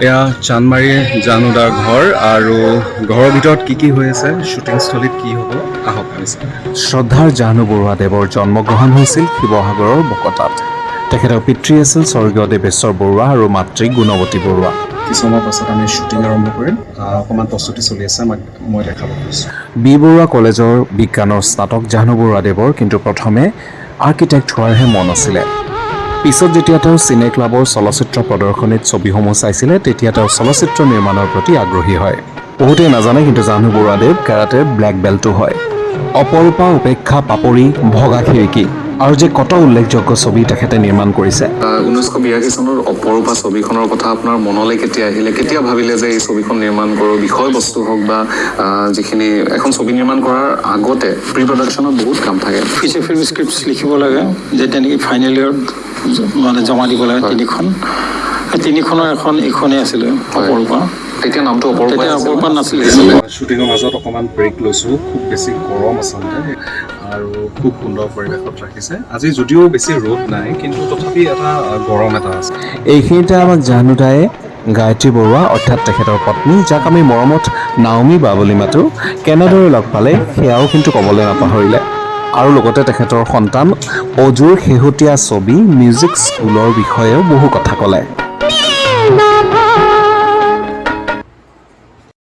এয়া চান্দমাৰীৰ জানুদাৰ ঘৰ আৰু ঘৰৰ ভিতৰত কি হৈ আছে, শ্বুটিংস্থলীত কি হ'ব আহক আমি চাওঁ। শ্ৰদ্ধাৰ জাহ্নু বৰুৱা দেৱৰ জন্মগ্ৰহণ হৈছিল শিৱসাগৰৰ বকতাত। তেখেতৰ পিতৃ আছিল স্বৰ্গীয় দেৱেশ্বৰ বৰুৱা আৰু মাতৃ গুণৱতী বৰুৱা। কিছুমান পাছত আমি শ্বুটিং আৰম্ভ কৰিম। অকণমান প্ৰস্তুতি চলি আছে, মই দেখাব খুজিছোঁ। বি বৰুৱা কলেজৰ বিজ্ঞানৰ স্নাতক জাহ্নু বৰুৱা দেৱৰ কিন্তু প্ৰথমে আৰ্কিটেক্ট হোৱাৰহে মন আছিলে। পিছত যেতিয়া তেওঁ চিনে ক্লাবৰ চলচ্চিত্ৰ প্ৰদৰ্শনীত ছবিসমূহ চাইছিলে, তেতিয়া তেওঁ চলচ্চিত্ৰ নিৰ্মাণৰ প্ৰতি আগ্ৰহী হয়। বহুতেই নাজানে কিন্তু জাহ্নু বৰুৱা দেৱ কেৰাটেৰ ব্লেক বেল্টো হয়। অপৰূপা, উপেক্ষা, পাপৰি, ভগা খিৰিকী আৰু যে কত উল্লেখযোগ্য ছবি তেখেতে নিৰ্মাণ কৰিছে। 1982 চনৰ অপৰূপা ছবিখনৰ কথা আপোনাৰ মনলৈ কেতিয়া আহিলে, কেতিয়া ভাবিলে যে এই ছবিখন নিৰ্মাণ কৰোঁ? বিষয়বস্তু হওক বা যিখিনি এখন ছবি নিৰ্মাণ কৰাৰ আগতে প্ৰি প্ৰডাকশ্যনত বহুত কাম থাকে। ফিচাৰ ফিল্ম স্ক্ৰিপ্ট লিখিব লাগে, যে তেনেকৈ ফাইনেল ইয়েৰত মানে জমা দিব লাগে। তিনিখনৰ এইখনেই আছিলে অপৰূপা। তেতিয়া নামটো অপৰূপা নাছিলে। শ্বুটিঙৰ মাজত অকণমান ব্ৰেক লৈছোঁ, খুব বেছি গৰম আচলতে আৰু খুব সুন্দৰ পৰিৱেশত ৰাখিছে। আজি যদিও বেছি ৰ'দ নাই, কিন্তু তথাপি এটা গৰম এটা আছে। এইখিনিতে আমাক জাহ্নু দায়ে গায়ত্ৰী বৰুৱা অৰ্থাৎ তেখেতৰ পত্নী, যাক আমি মৰমত নাওমী বা বুলি মাতোঁ, কেনেদৰে লগ পালে সেয়াও কিন্তু ক'বলৈ নাপাহৰিলে। আৰু লগতে তেখেতৰ সন্তান অজুৰ শেহতীয়া ছবি মিউজিক স্কুলৰ বিষয়েও বহু কথা ক'লে।